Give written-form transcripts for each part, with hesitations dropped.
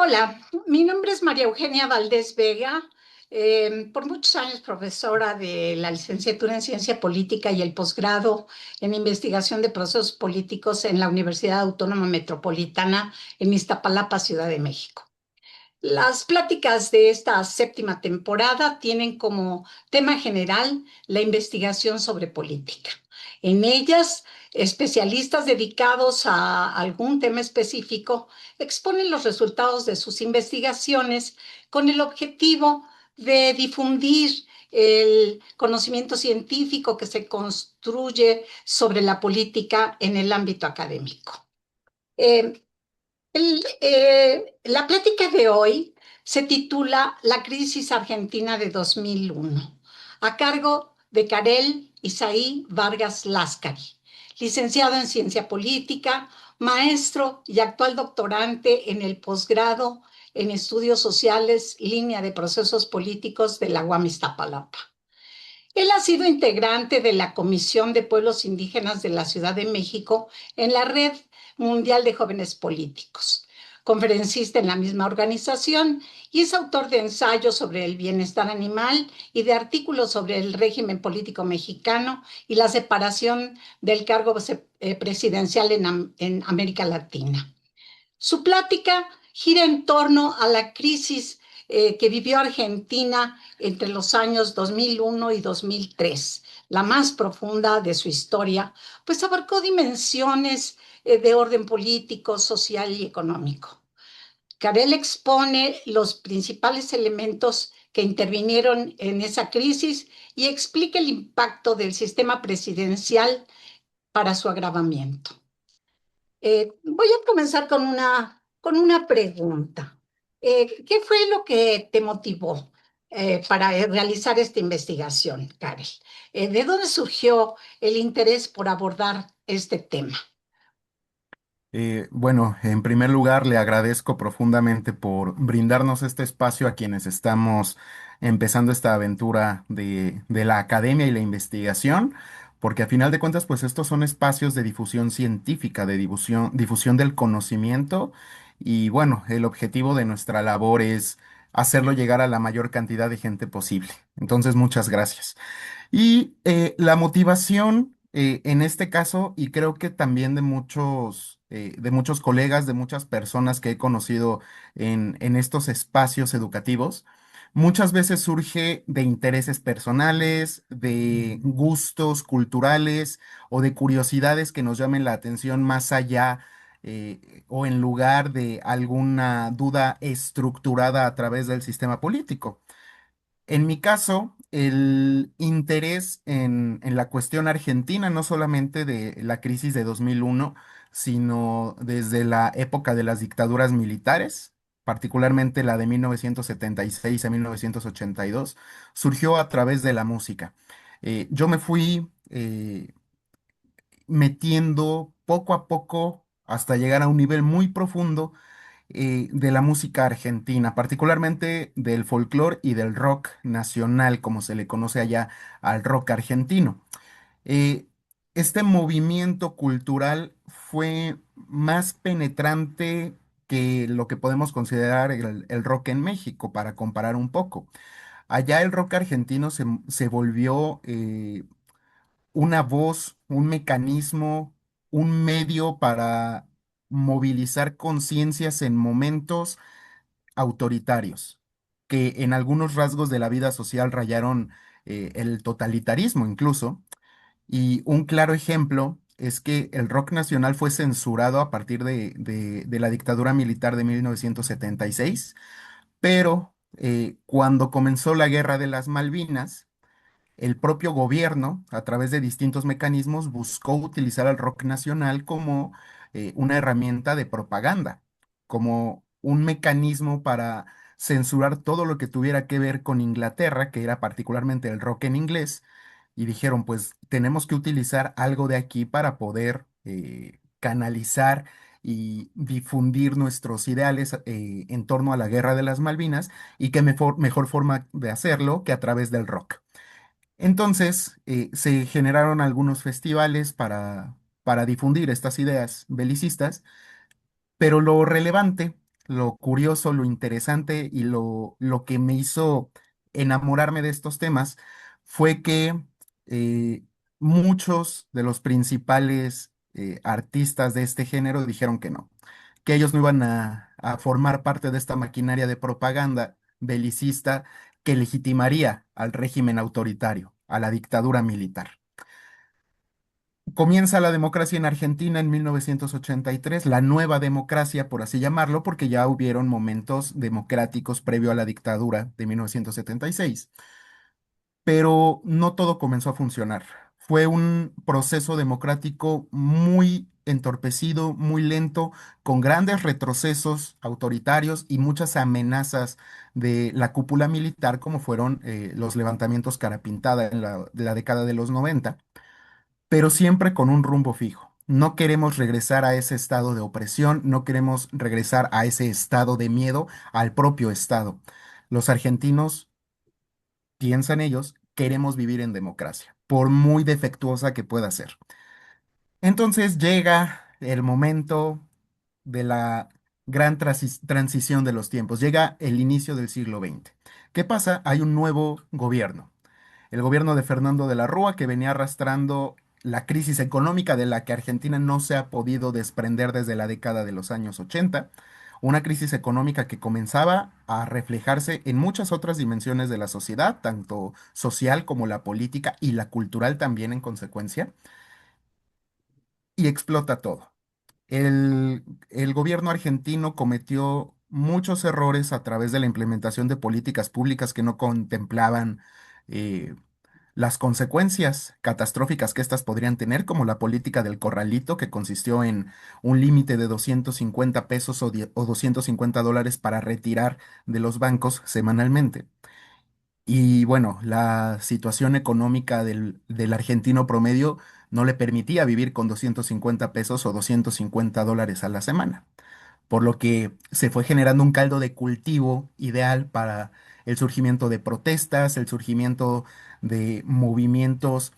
Hola, mi nombre es María Eugenia Valdés Vega, por muchos años profesora de la licenciatura en Ciencia Política y el posgrado en Investigación de Procesos Políticos en la Universidad Autónoma Metropolitana en Iztapalapa, Ciudad de México. Las pláticas de esta séptima temporada tienen como tema general la investigación sobre política. En ellas, especialistas dedicados a algún tema específico exponen los resultados de sus investigaciones con el objetivo de difundir el conocimiento científico que se construye sobre la política en el ámbito académico. Eh, la plática de hoy se titula La crisis argentina de 2001, a cargo de Karel Isaí Vargas Láscari, licenciado en Ciencia Política, maestro y actual doctorante en el posgrado en Estudios Sociales, línea de Procesos Políticos de la UAM Iztapalapa. Él ha sido integrante de la Comisión de Pueblos Indígenas de la Ciudad de México en la Red Mundial de Jóvenes Políticos, conferencista en la misma organización y es autor de ensayos sobre el bienestar animal y de artículos sobre el régimen político mexicano y la separación del cargo presidencial en América Latina. Su plática gira en torno a la crisis que vivió Argentina entre los años 2001 y 2003, la más profunda de su historia, pues abarcó dimensiones de orden político, social y económico. Carel expone los principales elementos que intervinieron en esa crisis y explica el impacto del sistema presidencial para su agravamiento. Voy a comenzar con una pregunta. ¿Qué fue lo que te motivó para realizar esta investigación, Karel? ¿De dónde surgió el interés por abordar este tema? Bueno, en primer lugar, le agradezco profundamente por brindarnos este espacio a quienes estamos empezando esta aventura de la academia y la investigación, porque a final de cuentas, pues estos son espacios de difusión científica, de difusión del conocimiento, y bueno, el objetivo de nuestra labor es hacerlo llegar a la mayor cantidad de gente posible. Entonces, muchas gracias. Y la motivación en este caso, y creo que también de muchos colegas, de muchas personas que he conocido en estos espacios educativos, muchas veces surge de intereses personales, de gustos culturales o de curiosidades que nos llamen la atención más allá o en lugar de alguna duda estructurada a través del sistema político. En mi caso, el interés en la cuestión argentina, no solamente de la crisis de 2001, sino desde la época de las dictaduras militares, particularmente la de 1976 a 1982, surgió a través de la música. Yo me fui metiendo poco a poco hasta llegar a un nivel muy profundo de la música argentina, particularmente del folclore y del rock nacional, como se le conoce allá al rock argentino. Eh, este movimiento cultural fue más penetrante que lo que podemos considerar el rock en México, para comparar un poco. Allá el rock argentino se volvió una voz, un mecanismo, un medio para movilizar conciencias en momentos autoritarios, que en algunos rasgos de la vida social rayaron el totalitarismo incluso. Y un claro ejemplo es que el rock nacional fue censurado a partir de la dictadura militar de 1976, pero cuando comenzó la Guerra de las Malvinas, el propio gobierno, a través de distintos mecanismos, buscó utilizar al rock nacional como una herramienta de propaganda, como un mecanismo para censurar todo lo que tuviera que ver con Inglaterra, que era particularmente el rock en inglés, y dijeron, pues tenemos que utilizar algo de aquí para poder canalizar y difundir nuestros ideales en torno a la Guerra de las Malvinas, y qué mejor forma de hacerlo que a través del rock. Entonces, se generaron algunos festivales para difundir estas ideas belicistas, pero lo relevante lo curioso, lo interesante y lo que me hizo enamorarme de estos temas fue que eh, muchos de los principales artistas de este género dijeron que ellos no iban a formar parte de esta maquinaria de propaganda belicista que legitimaría al régimen autoritario, a la dictadura militar. Comienza la democracia en Argentina en 1983, la nueva democracia, por así llamarlo, porque ya hubieron momentos democráticos previo a la dictadura de 1976, pero no todo comenzó a funcionar. Fue un proceso democrático muy entorpecido, muy lento, con grandes retrocesos autoritarios y muchas amenazas de la cúpula militar, como fueron los levantamientos cara pintada en la década de los 90, pero siempre con un rumbo fijo. No queremos regresar a ese estado de opresión, no queremos regresar a ese estado de miedo al propio Estado. Los argentinos, piensan ellos, queremos vivir en democracia, por muy defectuosa que pueda ser. Entonces llega el momento de la gran transición de los tiempos, llega el inicio del siglo XX. ¿Qué pasa? Hay un nuevo gobierno, el gobierno de Fernando de la Rúa, que venía arrastrando la crisis económica de la que Argentina no se ha podido desprender desde la década de los años 80, una crisis económica que comenzaba a reflejarse en muchas otras dimensiones de la sociedad, tanto social como la política y la cultural también en consecuencia, y explota todo. El gobierno argentino cometió muchos errores a través de la implementación de políticas públicas que no contemplaban eh, las consecuencias catastróficas que éstas podrían tener, como la política del corralito, que consistió en un límite de 250 pesos o $250 para retirar de los bancos semanalmente. Y bueno, la situación económica del argentino promedio no le permitía vivir con 250 pesos o $250 a la semana, por lo que se fue generando un caldo de cultivo ideal para el surgimiento de protestas, el surgimiento de movimientos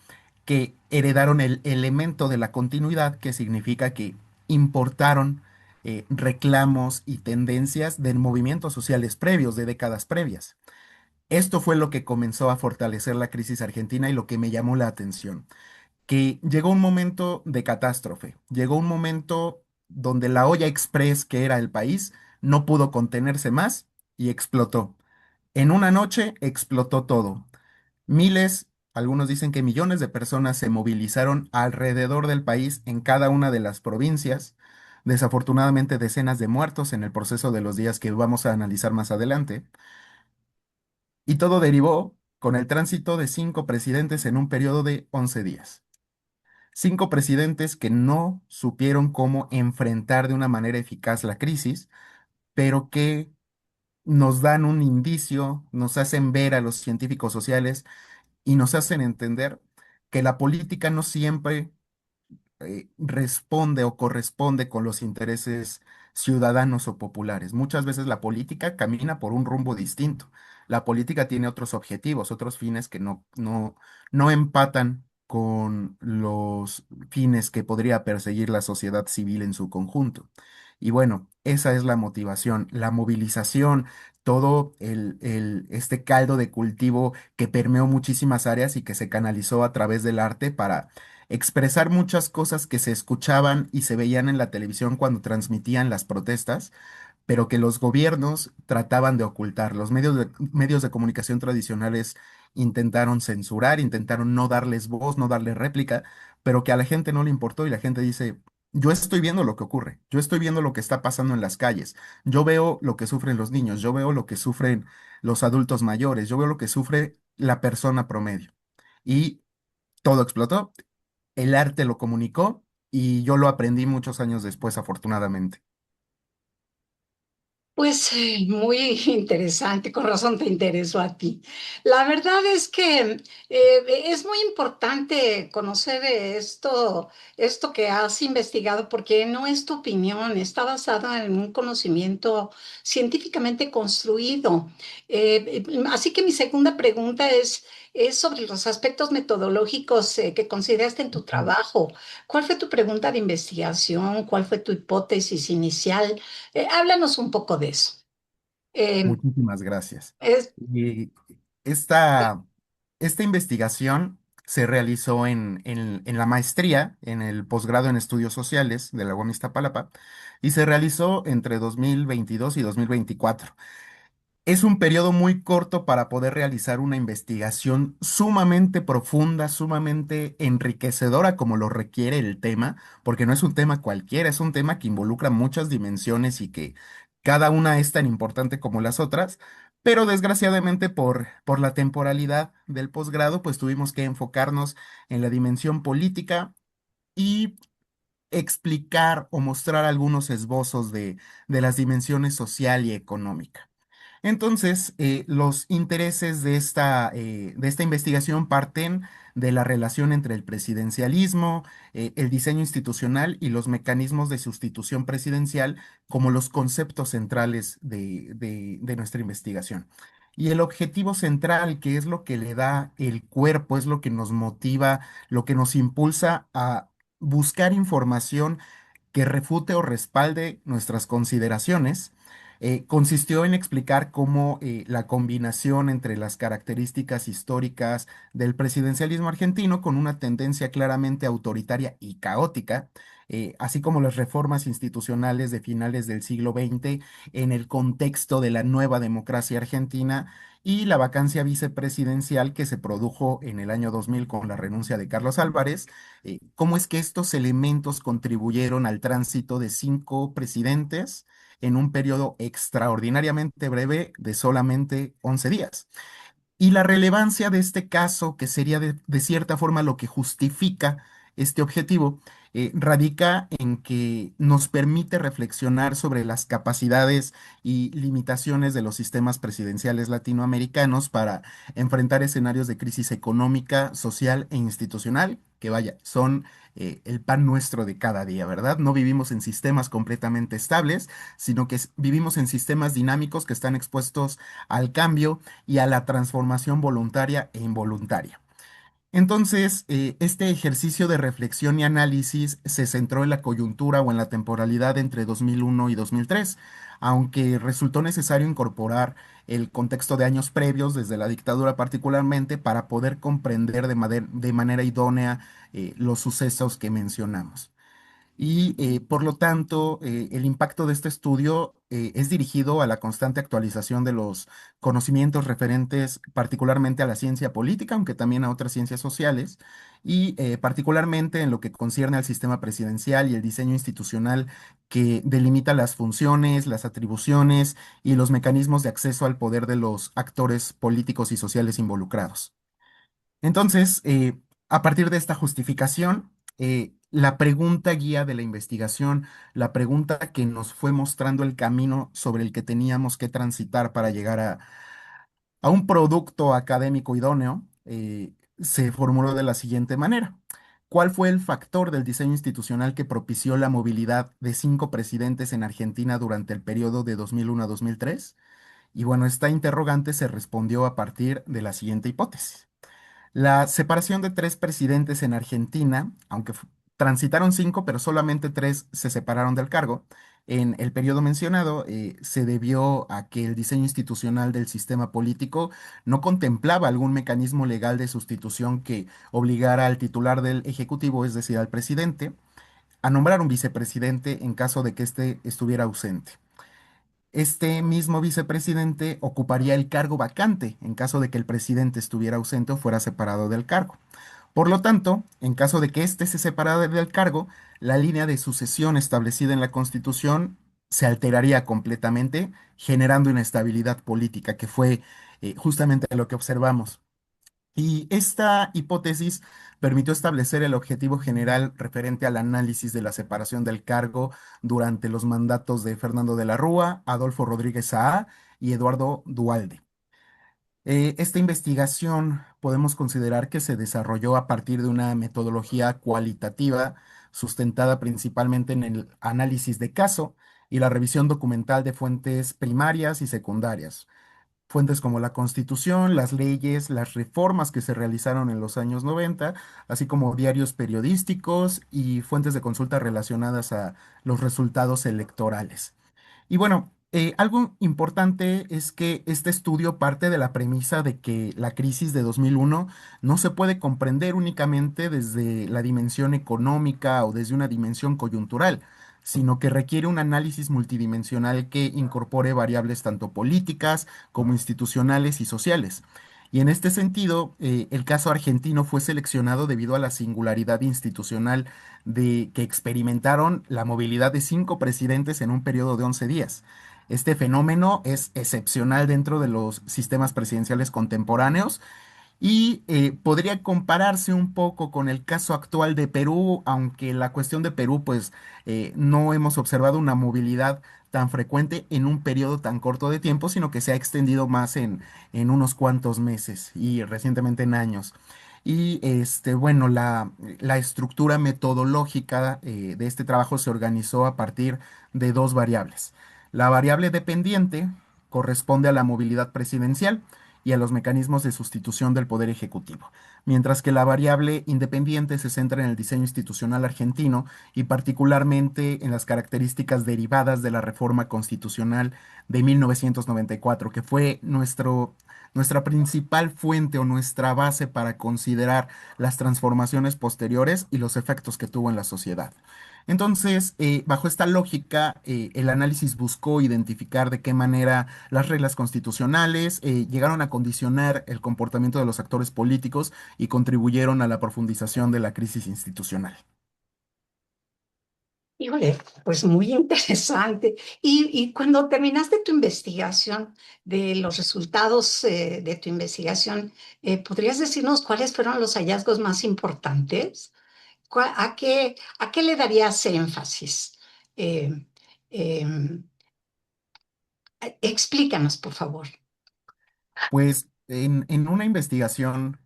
que heredaron el elemento de la continuidad, que significa que importaron reclamos y tendencias de movimientos sociales previos, de décadas previas. Esto fue lo que comenzó a fortalecer la crisis argentina y lo que me llamó la atención, que llegó un momento de catástrofe, llegó un momento donde la olla express que era el país no pudo contenerse más y explotó. En una noche explotó todo. Miles, algunos dicen que millones de personas se movilizaron alrededor del país en cada una de las provincias. Desafortunadamente, decenas de muertos en el proceso de los días que vamos a analizar más adelante. Y todo derivó con el tránsito de 5 presidentes en un periodo de 11 días. 5 presidentes que no supieron cómo enfrentar de una manera eficaz la crisis, pero que nos dan un indicio, nos hacen ver a los científicos sociales y nos hacen entender que la política no siempre responde o corresponde con los intereses ciudadanos o populares. Muchas veces la política camina por un rumbo distinto. La política tiene otros objetivos, otros fines que no empatan con los fines que podría perseguir la sociedad civil en su conjunto. Y bueno, esa es la motivación, la movilización, todo este caldo de cultivo que permeó muchísimas áreas y que se canalizó a través del arte para expresar muchas cosas que se escuchaban y se veían en la televisión cuando transmitían las protestas, pero que los gobiernos trataban de ocultar. Los medios de comunicación tradicionales intentaron censurar, intentaron no darles voz, no darles réplica, pero que a la gente no le importó y la gente dice, yo estoy viendo lo que ocurre, yo estoy viendo lo que está pasando en las calles, yo veo lo que sufren los niños, yo veo lo que sufren los adultos mayores, yo veo lo que sufre la persona promedio. Y todo explotó, el arte lo comunicó y yo lo aprendí muchos años después, afortunadamente. Pues muy interesante, con razón te interesó a ti. La verdad es que es muy importante conocer esto que has investigado, porque no es tu opinión, está basado en un conocimiento científicamente construido. Así que mi segunda pregunta es, es sobre los aspectos metodológicos que consideraste en tu trabajo. ¿Cuál fue tu pregunta de investigación? ¿Cuál fue tu hipótesis inicial? Háblanos un poco de eso. Eh, Muchísimas gracias. es, Y esta, esta investigación se realizó en la maestría, en el posgrado en estudios sociales de la UAM Iztapalapa, y se realizó entre 2022 y 2024. Es un periodo muy corto para poder realizar una investigación sumamente profunda, sumamente enriquecedora como lo requiere el tema, porque no es un tema cualquiera, es un tema que involucra muchas dimensiones y que cada una es tan importante como las otras, pero desgraciadamente por la temporalidad del posgrado, pues tuvimos que enfocarnos en la dimensión política y explicar o mostrar algunos esbozos de las dimensiones social y económica. Entonces, los intereses de esta investigación parten de la relación entre el presidencialismo, el diseño institucional y los mecanismos de sustitución presidencial como los conceptos centrales de nuestra investigación. Y el objetivo central, que es lo que le da el cuerpo, es lo que nos motiva, lo que nos impulsa a buscar información que refute o respalde nuestras consideraciones, consistió en explicar cómo la combinación entre las características históricas del presidencialismo argentino con una tendencia claramente autoritaria y caótica, así como las reformas institucionales de finales del siglo XX en el contexto de la nueva democracia argentina y la vacancia vicepresidencial que se produjo en el año 2000 con la renuncia de Carlos Álvarez, cómo es que estos elementos contribuyeron al tránsito de 5 presidentes en un periodo extraordinariamente breve de solamente 11 días. Y la relevancia de este caso, que sería de cierta forma lo que justifica este objetivo, radica en que nos permite reflexionar sobre las capacidades y limitaciones de los sistemas presidenciales latinoamericanos para enfrentar escenarios de crisis económica, social e institucional, que vaya, son el pan nuestro de cada día, ¿verdad? No vivimos en sistemas completamente estables, sino que vivimos en sistemas dinámicos que están expuestos al cambio y a la transformación voluntaria e involuntaria. Entonces, este ejercicio de reflexión y análisis se centró en la coyuntura o en la temporalidad entre 2001 y 2003, aunque resultó necesario incorporar el contexto de años previos, desde la dictadura particularmente, para poder comprender de manera idónea los sucesos que mencionamos. Y por lo tanto, el impacto de este estudio es dirigido a la constante actualización de los conocimientos referentes particularmente a la ciencia política, aunque también a otras ciencias sociales, y particularmente en lo que concierne al sistema presidencial y el diseño institucional que delimita las funciones, las atribuciones y los mecanismos de acceso al poder de los actores políticos y sociales involucrados. Entonces, a partir de esta justificación, la pregunta guía de la investigación, la pregunta que nos fue mostrando el camino sobre el que teníamos que transitar para llegar a un producto académico idóneo, se formuló de la siguiente manera. ¿Cuál fue el factor del diseño institucional que propició la movilidad de 5 presidentes en Argentina durante el periodo de 2001 a 2003? Y bueno, esta interrogante se respondió a partir de la siguiente hipótesis. La separación de 3 presidentes en Argentina, aunque transitaron 5, pero solamente 3 se separaron del cargo, en el periodo mencionado se debió a que el diseño institucional del sistema político no contemplaba algún mecanismo legal de sustitución que obligara al titular del Ejecutivo, es decir, al presidente, a nombrar un vicepresidente en caso de que éste estuviera ausente. Este mismo vicepresidente ocuparía el cargo vacante en caso de que el presidente estuviera ausente o fuera separado del cargo. Por lo tanto, en caso de que éste se separara del cargo, la línea de sucesión establecida en la Constitución se alteraría completamente, generando inestabilidad política, que fue justamente lo que observamos. Y esta hipótesis permitió establecer el objetivo general referente al análisis de la separación del cargo durante los mandatos de Fernando de la Rúa, Adolfo Rodríguez Saá y Eduardo Duhalde. Esta investigación podemos considerar que se desarrolló a partir de una metodología cualitativa sustentada principalmente en el análisis de caso y la revisión documental de fuentes primarias y secundarias. fuentes como la Constitución, las leyes, las reformas que se realizaron en los años 90, así como diarios periodísticos y fuentes de consulta relacionadas a los resultados electorales. Y bueno, algo importante es que este estudio parte de la premisa de que la crisis de 2001 no se puede comprender únicamente desde la dimensión económica o desde una dimensión coyuntural, sino que requiere un análisis multidimensional que incorpore variables tanto políticas como institucionales y sociales. Y en este sentido, el caso argentino fue seleccionado debido a la singularidad institucional de que experimentaron la movilidad de 5 presidentes en un periodo de 11 días. Este fenómeno es excepcional dentro de los sistemas presidenciales contemporáneos y podría compararse un poco con el caso actual de Perú, aunque la cuestión de Perú, pues no hemos observado una movilidad tan frecuente en un periodo tan corto de tiempo, sino que se ha extendido más en unos cuantos meses y recientemente en años. Y bueno, la estructura metodológica de este trabajo se organizó a partir de 2 variables. La variable dependiente corresponde a la movilidad presidencial y a los mecanismos de sustitución del poder ejecutivo, mientras que la variable independiente se centra en el diseño institucional argentino y particularmente en las características derivadas de la reforma constitucional de 1994, que fue nuestra principal fuente o nuestra base para considerar las transformaciones posteriores y los efectos que tuvo en la sociedad. Entonces, bajo esta lógica, el análisis buscó identificar de qué manera las reglas constitucionales llegaron a condicionar el comportamiento de los actores políticos y contribuyeron a la profundización de la crisis institucional. Híjole, pues muy interesante. Y cuando terminaste tu investigación, de los resultados de tu investigación, ¿podrías decirnos cuáles fueron los hallazgos más importantes? A qué le darías énfasis? Eh, eh, Explícanos, por favor. Pues en una investigación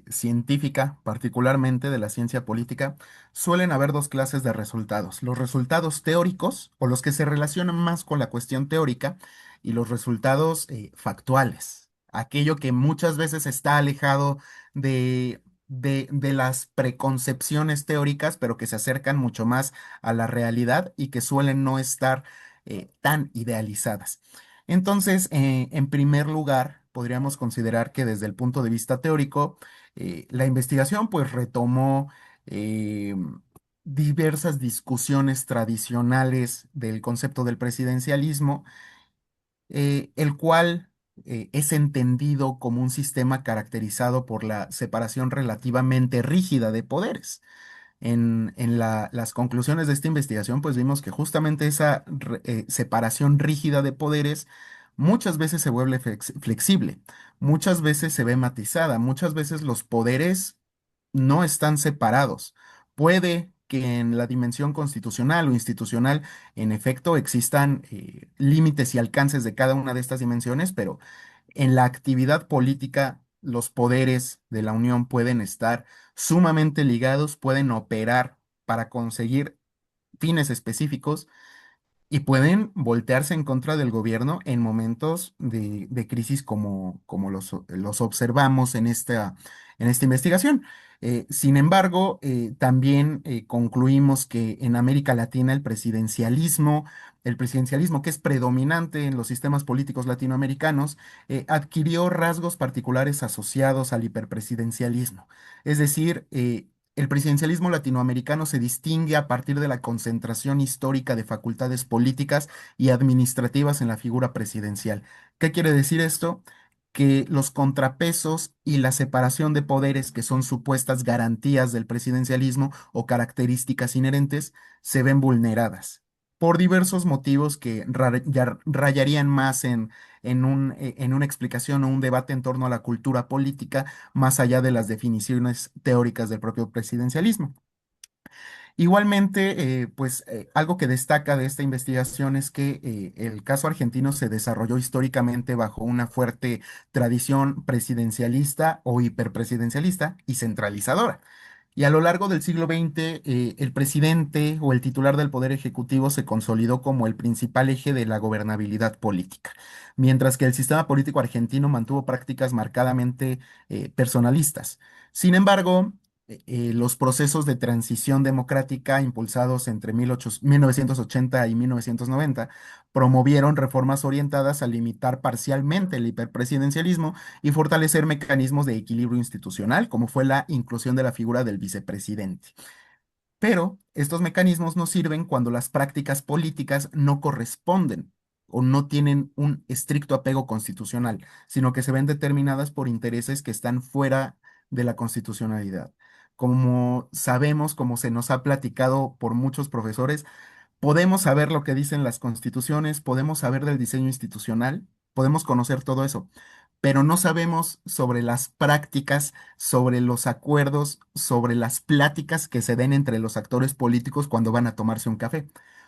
científica, particularmente de la ciencia política, suelen haber 2 clases de resultados. Los resultados teóricos, o los que se relacionan más con la cuestión teórica, y los resultados factuales, aquello que muchas veces está alejado de las preconcepciones teóricas, pero que se acercan mucho más a la realidad y que suelen no estar tan idealizadas. Entonces, en primer lugar, podríamos considerar que desde el punto de vista teórico, la investigación pues retomó eh, diversas discusiones tradicionales del concepto del presidencialismo, el cual es entendido como un sistema caracterizado por la separación relativamente rígida de poderes. En las conclusiones de esta investigación, pues vimos que justamente esa separación rígida de poderes muchas veces se vuelve flexible, muchas veces se ve matizada, muchas veces los poderes no están separados. Puede que en la dimensión constitucional o institucional, en efecto, existan límites y alcances de cada una de estas dimensiones, pero en la actividad política, los poderes de la Unión pueden estar sumamente ligados, pueden operar para conseguir fines específicos y pueden voltearse en contra del gobierno en momentos de crisis como los observamos en esta investigación. Sin embargo, también concluimos que en América Latina el presidencialismo que es predominante en los sistemas políticos latinoamericanos, adquirió rasgos particulares asociados al hiperpresidencialismo. Es decir, el presidencialismo latinoamericano se distingue a partir de la concentración histórica de facultades políticas y administrativas en la figura presidencial. ¿Qué quiere decir esto? Que los contrapesos y la separación de poderes, que son supuestas garantías del presidencialismo o características inherentes, se ven vulneradas por diversos motivos que ya rayarían más en una explicación o un debate en torno a la cultura política más allá de las definiciones teóricas del propio presidencialismo. Igualmente, pues algo que destaca de esta investigación es que el caso argentino se desarrolló históricamente bajo una fuerte tradición presidencialista o hiperpresidencialista y centralizadora. Y a lo largo del siglo XX, el presidente o el titular del poder ejecutivo se consolidó como el principal eje de la gobernabilidad política, mientras que el sistema político argentino mantuvo prácticas marcadamente personalistas. Sin embargo, los procesos de transición democrática impulsados entre 1980 y 1990 promovieron reformas orientadas a limitar parcialmente el hiperpresidencialismo y fortalecer mecanismos de equilibrio institucional, como fue la inclusión de la figura del vicepresidente. Pero estos mecanismos no sirven cuando las prácticas políticas no corresponden o no tienen un estricto apego constitucional, sino que se ven determinadas por intereses que están fuera de la constitucionalidad. Como sabemos, como se nos ha platicado por muchos profesores, podemos saber lo que dicen las constituciones, podemos saber del diseño institucional, podemos conocer todo eso, pero no sabemos sobre las prácticas, sobre los acuerdos, sobre las pláticas que se den entre los actores políticos cuando van a tomarse un café.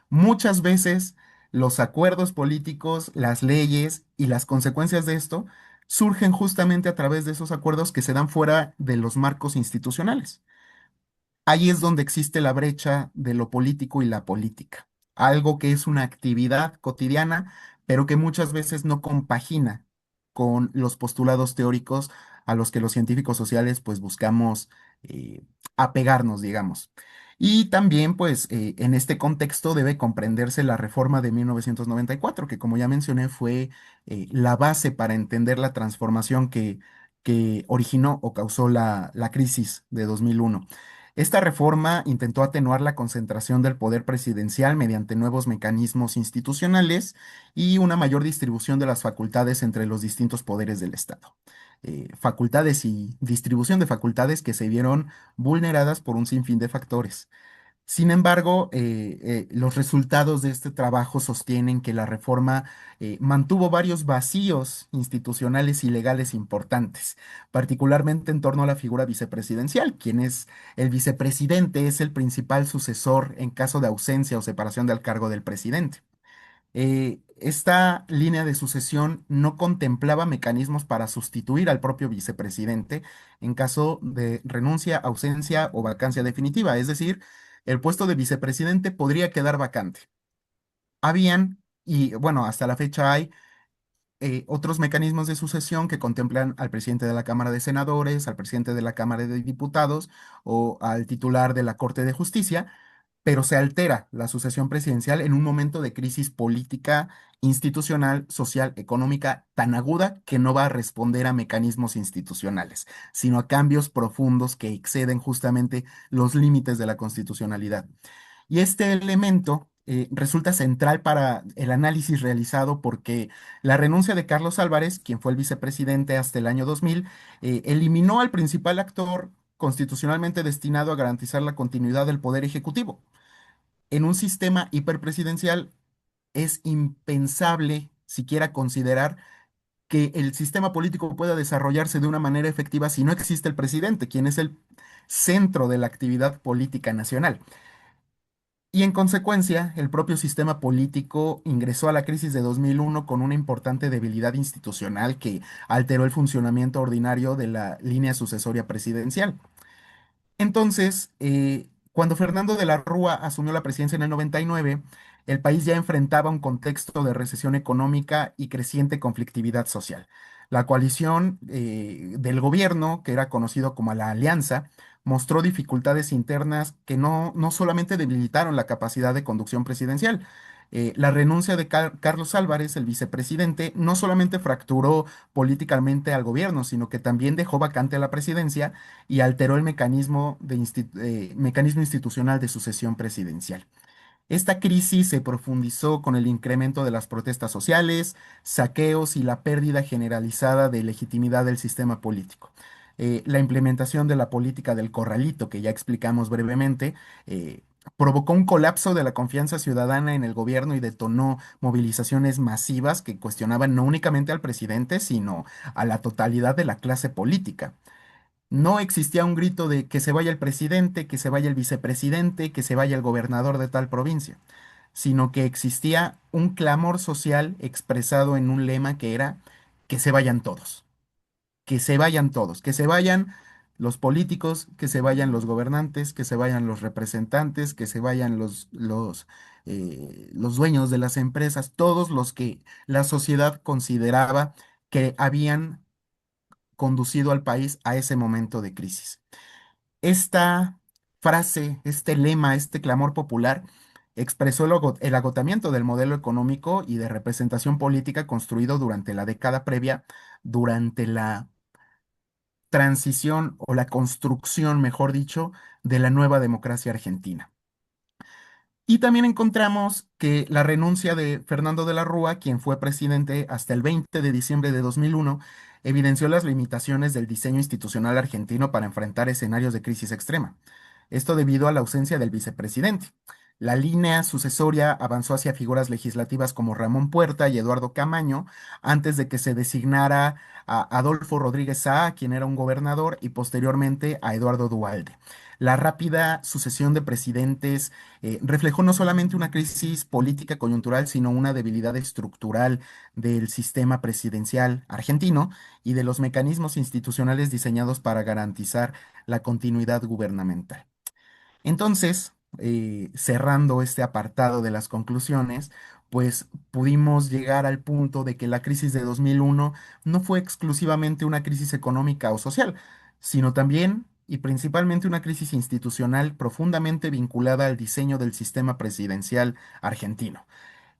Muchas veces los acuerdos políticos, las leyes y las consecuencias de esto surgen justamente a través de esos acuerdos que se dan fuera de los marcos institucionales. Ahí es donde existe la brecha de lo político y la política, algo que es una actividad cotidiana, pero que muchas veces no compagina con los postulados teóricos a los que los científicos sociales pues buscamos apegarnos, digamos. Y también pues en este contexto debe comprenderse la reforma de 1994, que como ya mencioné fue la base para entender la transformación que originó o causó la crisis de 2001. Esta reforma intentó atenuar la concentración del poder presidencial mediante nuevos mecanismos institucionales y una mayor distribución de las facultades entre los distintos poderes del Estado. Facultades y distribución de facultades que se vieron vulneradas por un sinfín de factores. Sin embargo, los resultados de este trabajo sostienen que la reforma mantuvo varios vacíos institucionales y legales importantes, particularmente en torno a la figura vicepresidencial, quien es el vicepresidente, es el principal sucesor en caso de ausencia o separación del cargo del presidente. Esta línea de sucesión no contemplaba mecanismos para sustituir al propio vicepresidente en caso de renuncia, ausencia o vacancia definitiva, es decir, el puesto de vicepresidente podría quedar vacante. Habían, y bueno, hasta la fecha hay otros mecanismos de sucesión que contemplan al presidente de la Cámara de Senadores, al presidente de la Cámara de Diputados o al titular de la Corte de Justicia, pero se altera la sucesión presidencial en un momento de crisis política, institucional, social, económica tan aguda que no va a responder a mecanismos institucionales, sino a cambios profundos que exceden justamente los límites de la constitucionalidad. Y este elemento resulta central para el análisis realizado porque la renuncia de Carlos Álvarez, quien fue el vicepresidente hasta el año 2000, eliminó al principal actor constitucionalmente destinado a garantizar la continuidad del poder ejecutivo. En un sistema hiperpresidencial es impensable siquiera considerar que el sistema político pueda desarrollarse de una manera efectiva si no existe el presidente, quien es el centro de la actividad política nacional. Y en consecuencia, el propio sistema político ingresó a la crisis de 2001 con una importante debilidad institucional que alteró el funcionamiento ordinario de la línea sucesoria presidencial. Entonces, cuando Fernando de la Rúa asumió la presidencia en el 99, el país ya enfrentaba un contexto de recesión económica y creciente conflictividad social. La coalición del gobierno, que era conocido como la Alianza, mostró dificultades internas que no solamente debilitaron la capacidad de conducción presidencial. La renuncia de Carlos Álvarez, el vicepresidente, no solamente fracturó políticamente al gobierno, sino que también dejó vacante la presidencia y alteró el mecanismo institucional de sucesión presidencial. Esta crisis se profundizó con el incremento de las protestas sociales, saqueos y la pérdida generalizada de legitimidad del sistema político. La implementación de la política del corralito, que ya explicamos brevemente, provocó un colapso de la confianza ciudadana en el gobierno y detonó movilizaciones masivas que cuestionaban no únicamente al presidente, sino a la totalidad de la clase política. No existía un grito de que se vaya el presidente, que se vaya el vicepresidente, que se vaya el gobernador de tal provincia, sino que existía un clamor social expresado en un lema que era que se vayan todos, que se vayan todos, que se vayan los políticos, que se vayan los gobernantes, que se vayan los representantes, que se vayan los dueños de las empresas, todos los que la sociedad consideraba que habían conducido al país a ese momento de crisis. Esta frase, este lema, este clamor popular expresó el agotamiento del modelo económico y de representación política construido durante la década previa, durante la transición o la construcción, mejor dicho, de la nueva democracia argentina. Y también encontramos que la renuncia de Fernando de la Rúa, quien fue presidente hasta el 20 de diciembre de 2001, evidenció las limitaciones del diseño institucional argentino para enfrentar escenarios de crisis extrema. Esto debido a la ausencia del vicepresidente. La línea sucesoria avanzó hacia figuras legislativas como Ramón Puerta y Eduardo Camaño, antes de que se designara a Adolfo Rodríguez Saá, quien era un gobernador, y posteriormente a Eduardo Duhalde. La rápida sucesión de presidentes reflejó no solamente una crisis política coyuntural, sino una debilidad estructural del sistema presidencial argentino y de los mecanismos institucionales diseñados para garantizar la continuidad gubernamental. Entonces, cerrando este apartado de las conclusiones, pues pudimos llegar al punto de que la crisis de 2001 no fue exclusivamente una crisis económica o social, sino también y principalmente una crisis institucional profundamente vinculada al diseño del sistema presidencial argentino.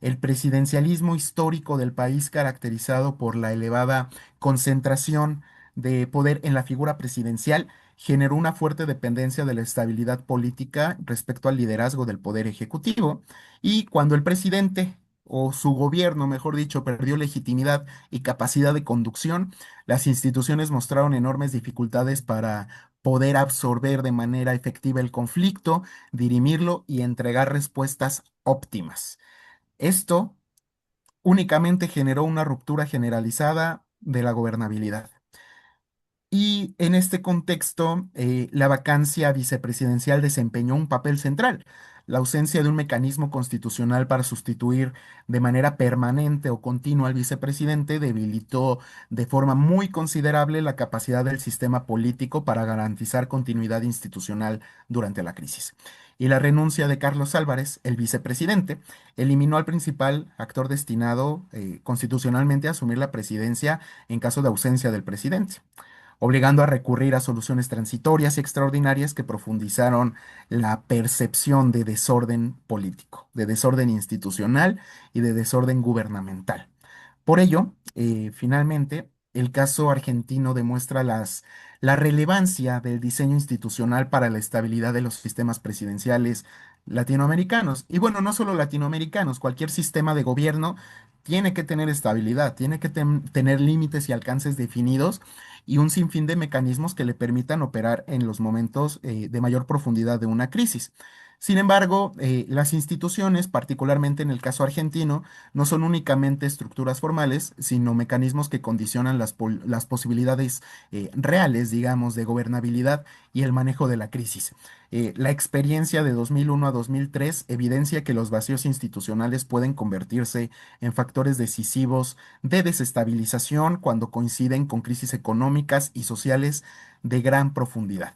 El presidencialismo histórico del país, caracterizado por la elevada concentración de poder en la figura presidencial, generó una fuerte dependencia de la estabilidad política respecto al liderazgo del poder ejecutivo, y cuando el presidente o su gobierno, mejor dicho, perdió legitimidad y capacidad de conducción, las instituciones mostraron enormes dificultades para poder absorber de manera efectiva el conflicto, dirimirlo y entregar respuestas óptimas. Esto únicamente generó una ruptura generalizada de la gobernabilidad. Y en este contexto, la vacancia vicepresidencial desempeñó un papel central. La ausencia de un mecanismo constitucional para sustituir de manera permanente o continua al vicepresidente debilitó de forma muy considerable la capacidad del sistema político para garantizar continuidad institucional durante la crisis. Y la renuncia de Carlos Álvarez, el vicepresidente, eliminó al principal actor destinado constitucionalmente a asumir la presidencia en caso de ausencia del presidente, obligando a recurrir a soluciones transitorias y extraordinarias que profundizaron la percepción de desorden político, de desorden institucional y de desorden gubernamental. Por ello, finalmente, el caso argentino demuestra la relevancia del diseño institucional para la estabilidad de los sistemas presidenciales latinoamericanos. Y bueno, no solo latinoamericanos, cualquier sistema de gobierno tiene que tener estabilidad, tiene que tener límites y alcances definidos y un sinfín de mecanismos que le permitan operar en los momentos de mayor profundidad de una crisis. Sin embargo, las instituciones, particularmente en el caso argentino, no son únicamente estructuras formales, sino mecanismos que condicionan las posibilidades reales, digamos, de gobernabilidad y el manejo de la crisis. La experiencia de 2001 a 2003 evidencia que los vacíos institucionales pueden convertirse en factores decisivos de desestabilización cuando coinciden con crisis económicas y sociales de gran profundidad.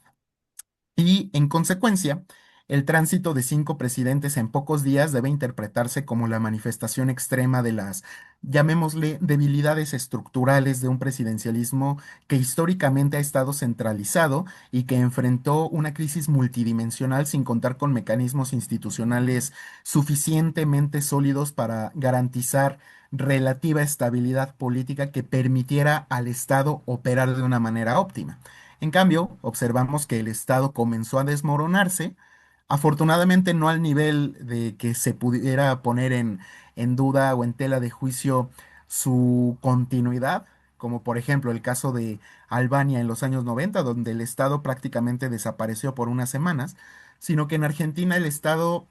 Y, en consecuencia, el tránsito de 5 presidentes en pocos días debe interpretarse como la manifestación extrema de las, llamémosle, debilidades estructurales de un presidencialismo que históricamente ha estado centralizado y que enfrentó una crisis multidimensional sin contar con mecanismos institucionales suficientemente sólidos para garantizar relativa estabilidad política que permitiera al Estado operar de una manera óptima. En cambio, observamos que el Estado comenzó a desmoronarse, afortunadamente no al nivel de que se pudiera poner en duda o en tela de juicio su continuidad, como por ejemplo el caso de Albania en los años 90, donde el Estado prácticamente desapareció por unas semanas, sino que en Argentina el Estado,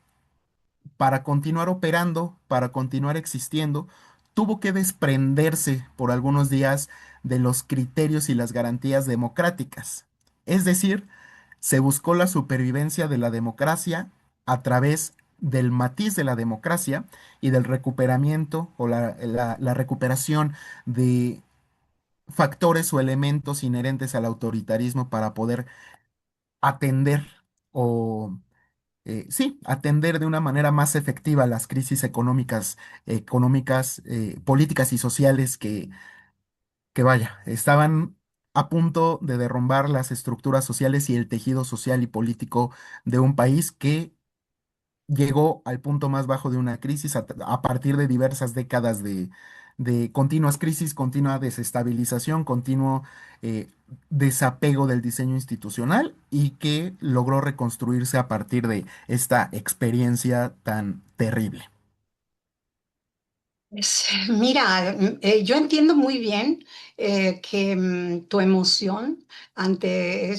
para continuar operando, para continuar existiendo, tuvo que desprenderse por algunos días de los criterios y las garantías democráticas. Es decir, se buscó la supervivencia de la democracia a través del matiz de la democracia y del recuperamiento o la recuperación de factores o elementos inherentes al autoritarismo para poder atender o, sí, atender de una manera más efectiva las crisis económicas, políticas y sociales que vaya, estaban a punto de derrumbar las estructuras sociales y el tejido social y político de un país que llegó al punto más bajo de una crisis a partir de diversas décadas de continuas crisis, continua desestabilización, continuo eh, desapego del diseño institucional y que logró reconstruirse a partir de esta experiencia tan terrible. Mira, yo entiendo muy bien que tu emoción ante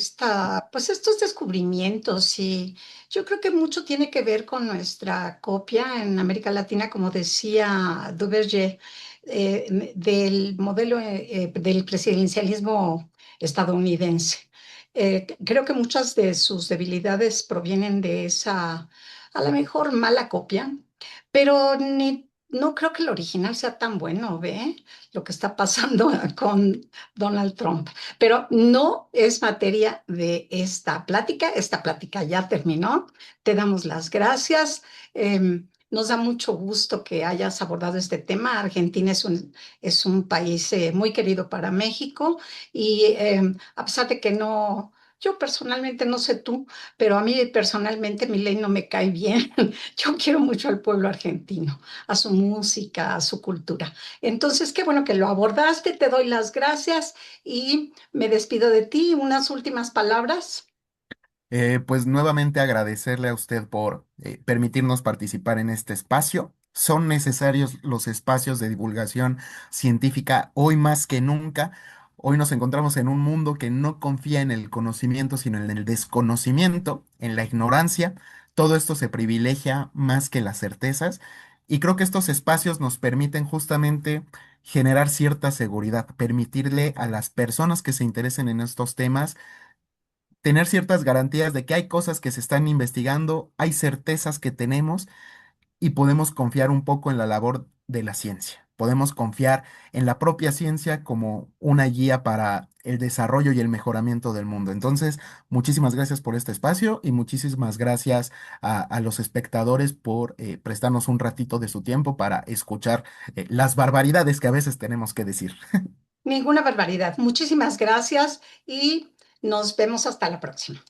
pues estos descubrimientos y yo creo que mucho tiene que ver con nuestra copia en América Latina, como decía Duverger, del modelo del presidencialismo estadounidense. Creo que muchas de sus debilidades provienen de esa, a lo mejor, mala copia, pero no creo que el original sea tan bueno, ¿ve? Lo que está pasando con Donald Trump. Pero no es materia de esta plática. Esta plática ya terminó. Te damos las gracias. Nos da mucho gusto que hayas abordado este tema. Argentina es un país muy querido para México y a pesar de que no, yo personalmente no sé tú, pero a mí personalmente mi ley no me cae bien. Yo quiero mucho al pueblo argentino, a su música, a su cultura. Entonces, qué bueno que lo abordaste, te doy las gracias y me despido de ti. Unas últimas palabras. Pues nuevamente agradecerle a usted por permitirnos participar en este espacio. Son necesarios los espacios de divulgación científica hoy más que nunca. Hoy nos encontramos en un mundo que no confía en el conocimiento, sino en el desconocimiento, en la ignorancia. Todo esto se privilegia más que las certezas. Y creo que estos espacios nos permiten justamente generar cierta seguridad, permitirle a las personas que se interesen en estos temas tener ciertas garantías de que hay cosas que se están investigando, hay certezas que tenemos y podemos confiar un poco en la labor de la ciencia. Podemos confiar en la propia ciencia como una guía para el desarrollo y el mejoramiento del mundo. Entonces, muchísimas gracias por este espacio y muchísimas gracias a los espectadores por prestarnos un ratito de su tiempo para escuchar las barbaridades que a veces tenemos que decir. Ninguna barbaridad. Muchísimas gracias y nos vemos hasta la próxima.